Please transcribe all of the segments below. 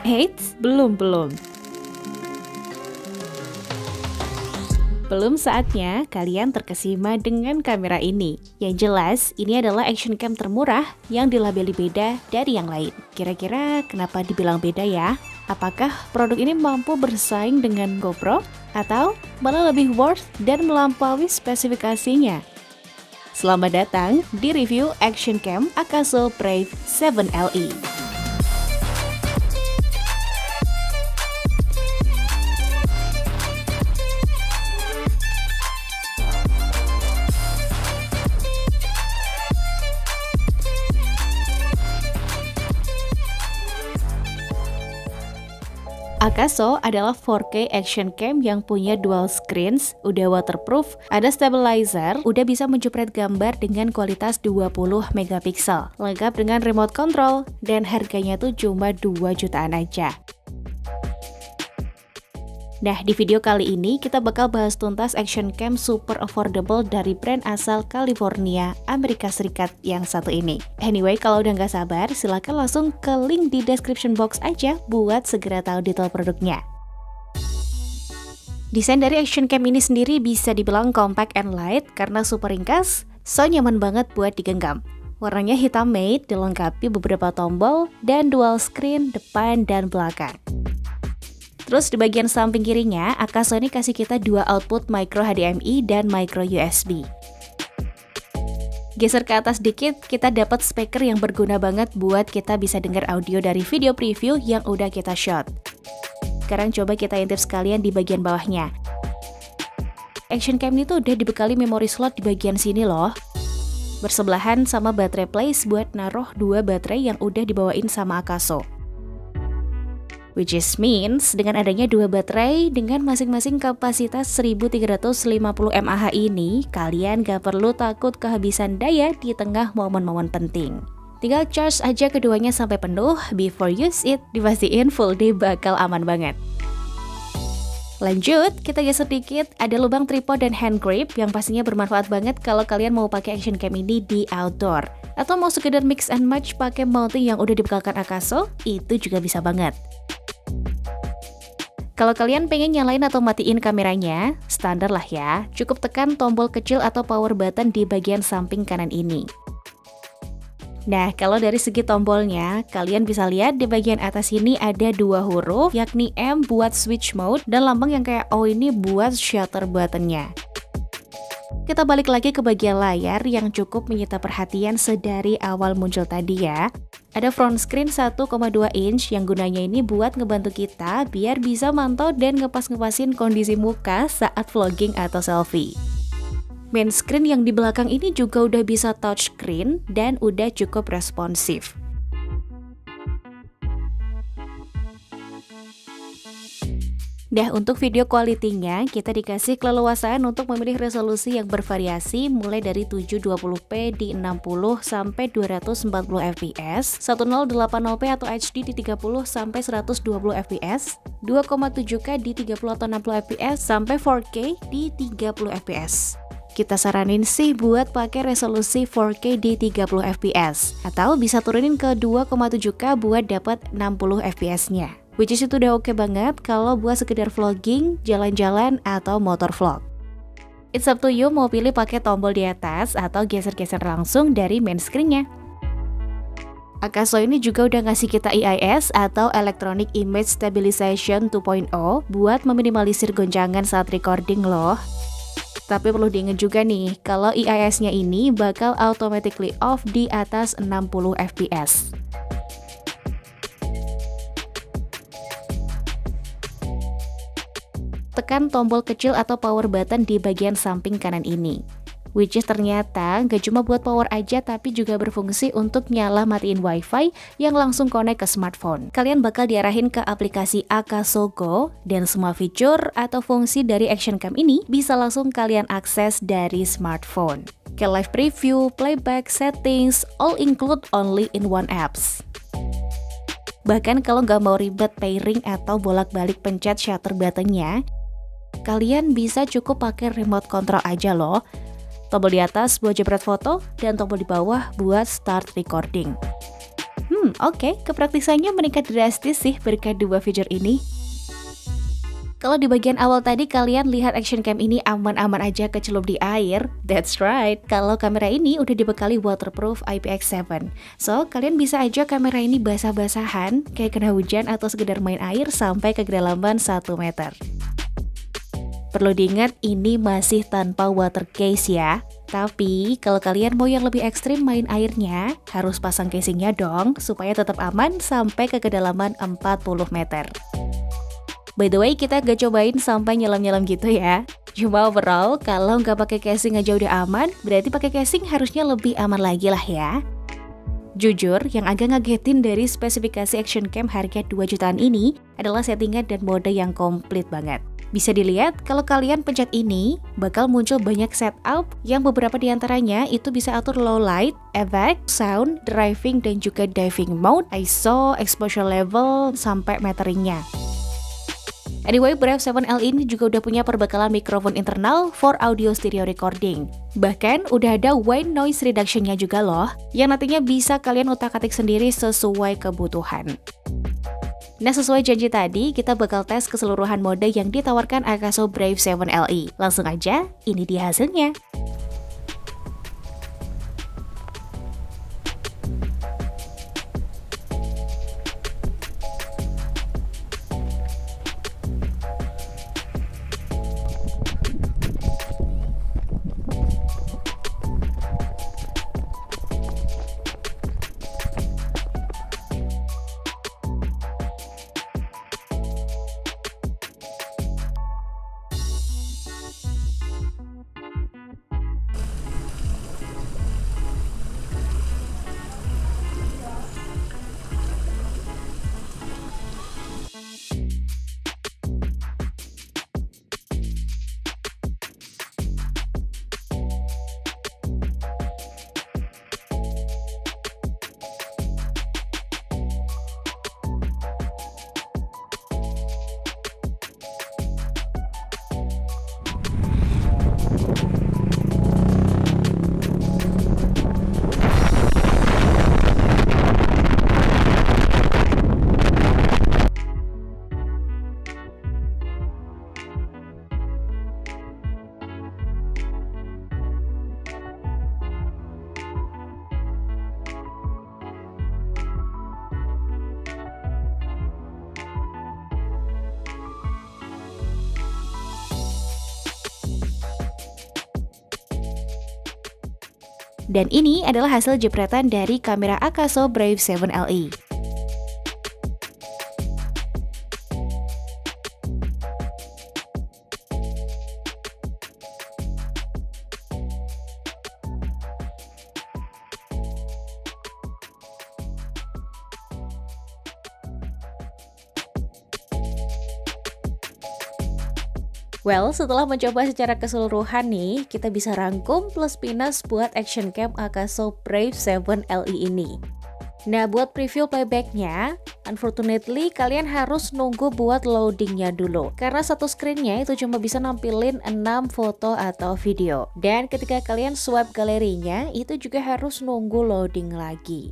Eits, belum. Belum saatnya kalian terkesima dengan kamera ini. Yang jelas, ini adalah action cam termurah yang dilabeli beda dari yang lain. Kira-kira kenapa dibilang beda ya? Apakah produk ini mampu bersaing dengan GoPro? Atau malah lebih worth dan melampaui spesifikasinya? Selamat datang di review action cam Akaso Brave 7 LE. Akaso adalah 4K action cam yang punya dual screens, udah waterproof, ada stabilizer, udah bisa menjepret gambar dengan kualitas 20 megapiksel, lengkap dengan remote control, dan harganya tuh cuma 2 jutaan aja. Nah, di video kali ini kita bakal bahas tuntas action cam super affordable dari brand asal California, Amerika Serikat yang satu ini. Anyway, kalau udah nggak sabar, silahkan langsung ke link di description box aja buat segera tahu detail produknya. Desain dari action cam ini sendiri bisa dibilang compact and light karena super ringkas, so nyaman banget buat digenggam. Warnanya hitam matte, dilengkapi beberapa tombol, dan dual screen depan dan belakang. Terus di bagian samping kirinya, Akaso ini kasih kita dua output micro HDMI dan micro USB. Geser ke atas dikit, kita dapat speaker yang berguna banget buat kita bisa dengar audio dari video preview yang udah kita shot. Sekarang coba kita intip sekalian di bagian bawahnya. Action cam ini tuh udah dibekali memori slot di bagian sini loh. Bersebelahan sama baterai place buat naruh dua baterai yang udah dibawain sama Akaso. Which is means, dengan adanya dua baterai dengan masing-masing kapasitas 1350 mAh ini, kalian gak perlu takut kehabisan daya di tengah momen-momen penting. Tinggal charge aja keduanya sampai penuh, before use it, dipastiin full day bakal aman banget. Lanjut, kita geser dikit, ada lubang tripod dan hand grip yang pastinya bermanfaat banget kalau kalian mau pakai action cam ini di outdoor. Atau mau sekedar mix and match pakai mounting yang udah dibekalkan Akaso, itu juga bisa banget. Kalau kalian pengen nyalain atau matiin kameranya, standar lah ya, cukup tekan tombol kecil atau power button di bagian samping kanan ini. Nah, kalau dari segi tombolnya, kalian bisa lihat di bagian atas ini ada dua huruf, yakni M buat switch mode, dan lambang yang kayak O ini buat shutter buttonnya. Kita balik lagi ke bagian layar yang cukup menyita perhatian sedari awal muncul tadi ya. Ada front screen 1,2 inch yang gunanya ini buat ngebantu kita biar bisa mantau dan ngepas-ngepasin kondisi muka saat vlogging atau selfie. Main screen yang di belakang ini juga udah bisa touchscreen dan udah cukup responsif. Nah, untuk video quality-nya, kita dikasih keleluasaan untuk memilih resolusi yang bervariasi mulai dari 720p di 60 sampai 240 fps, 1080p atau HD di 30 sampai 120 fps, 2,7K di 30 atau 60 fps sampai 4K di 30 fps. Kita saranin sih buat pakai resolusi 4K di 30 fps atau bisa turunin ke 2,7K buat dapat 60 fps-nya. Which is itu udah oke banget kalau buat sekedar vlogging, jalan-jalan, atau motor vlog. It's up to you mau pilih pakai tombol di atas atau geser-geser langsung dari main screen-nya. Akaso ini juga udah ngasih kita EIS atau Electronic Image Stabilization 2.0 buat meminimalisir goncangan saat recording loh. Tapi perlu diingat juga nih, kalau EIS-nya ini bakal automatically off di atas 60 fps. Tekan tombol kecil atau power button di bagian samping kanan ini. Which is ternyata gak cuma buat power aja tapi juga berfungsi untuk nyala matiin wifi yang langsung connect ke smartphone. Kalian bakal diarahin ke aplikasi Akaso Go dan semua fitur atau fungsi dari action cam ini bisa langsung kalian akses dari smartphone. Kayak live preview, playback, settings, all include only in one apps. Bahkan kalau nggak mau ribet pairing atau bolak-balik pencet shutter buttonnya, Kalian bisa cukup pakai remote control aja loh. Tombol di atas buat jepret foto, dan tombol di bawah buat start recording. Oke, kepraktisannya meningkat drastis sih berkat dua fitur ini. Kalau di bagian awal tadi kalian lihat action cam ini aman-aman aja kecelup di air, that's right. Kalau kamera ini udah dibekali waterproof IPX7. So, kalian bisa aja kamera ini basah-basahan, kayak kena hujan atau sekedar main air sampai ke kedalaman 1 meter. Perlu diingat ini masih tanpa water case ya. Tapi kalau kalian mau yang lebih ekstrim main airnya, harus pasang casingnya dong supaya tetap aman sampai ke kedalaman 40 meter. By the way, kita gak cobain sampai nyelam-nyelam gitu ya. Cuma overall, kalau nggak pakai casing aja udah aman, berarti pakai casing harusnya lebih aman lagi lah ya. Jujur, yang agak ngagetin dari spesifikasi action cam harga 2 jutaan ini adalah settingan dan mode yang komplit banget. Bisa dilihat kalau kalian pencet ini, bakal muncul banyak setup yang beberapa diantaranya itu bisa atur low light, effect, sound, driving, dan juga diving mode, ISO, exposure level, sampai meteringnya. Anyway, Brave 7L ini juga udah punya perbekalan mikrofon internal for audio stereo recording. Bahkan udah ada white noise reduction-nya juga loh, yang nantinya bisa kalian utak-atik sendiri sesuai kebutuhan. Nah, sesuai janji tadi, kita bakal tes keseluruhan mode yang ditawarkan Akaso Brave 7LE. Langsung aja, ini dia hasilnya. Dan ini adalah hasil jepretan dari kamera Akaso Brave 7LE. Well, setelah mencoba secara keseluruhan nih, kita bisa rangkum plus minus buat action cam Akaso Brave 7LE ini. Nah, buat preview playbacknya, unfortunately kalian harus nunggu buat loadingnya dulu. Karena satu screennya itu cuma bisa nampilin 6 foto atau video. Dan ketika kalian swipe galerinya, itu juga harus nunggu loading lagi.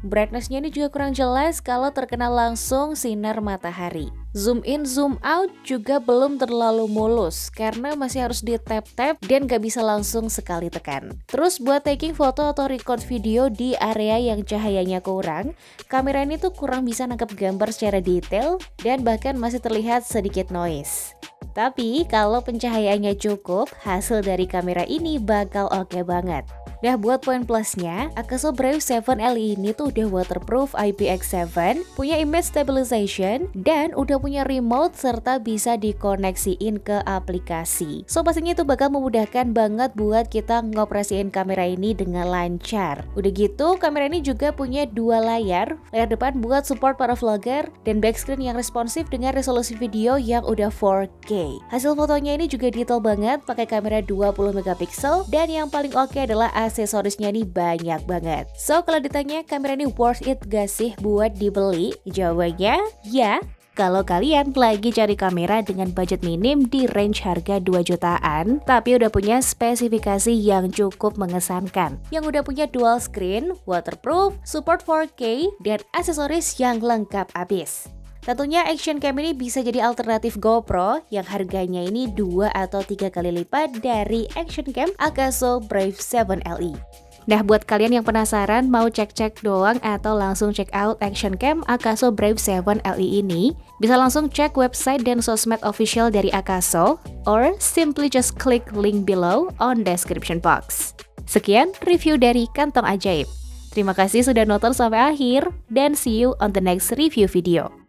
Brightness-nya ini juga kurang jelas kalau terkena langsung sinar matahari. Zoom in, zoom out juga belum terlalu mulus karena masih harus di tap-tap dan gak bisa langsung sekali tekan. Terus buat taking foto atau record video di area yang cahayanya kurang, kamera ini tuh kurang bisa nangkep gambar secara detail dan bahkan masih terlihat sedikit noise. Tapi kalau pencahayaannya cukup, hasil dari kamera ini bakal oke banget. Nah, buat poin plusnya, Akaso Brave 7LE ini tuh udah waterproof IPX7, punya image stabilization, dan udah punya remote serta bisa dikoneksiin ke aplikasi. So, pastinya itu bakal memudahkan banget buat kita ngoperasiin kamera ini dengan lancar. Udah gitu, kamera ini juga punya 2 layar depan buat support para vlogger, dan backscreen yang responsif dengan resolusi video yang udah 4K. Hasil fotonya ini juga detail banget, pakai kamera 20 megapiksel, dan yang paling oke adalah aksesorisnya nih banyak banget. So, kalau ditanya kamera ini worth it gak sih buat dibeli? Jawabannya ya. Kalau kalian lagi cari kamera dengan budget minim di range harga 2 jutaan, tapi udah punya spesifikasi yang cukup mengesankan, yang udah punya dual screen, waterproof, support 4K, dan aksesoris yang lengkap abis. Tentunya action cam ini bisa jadi alternatif GoPro yang harganya ini 2 atau 3 kali lipat dari action cam Akaso Brave 7 LE. Nah, buat kalian yang penasaran mau cek-cek doang atau langsung check out action cam Akaso Brave 7 LE ini, bisa langsung cek website dan sosmed official dari Akaso, or simply just click link below on description box. Sekian review dari Kantong Ajaib. Terima kasih sudah nonton sampai akhir, dan see you on the next review video.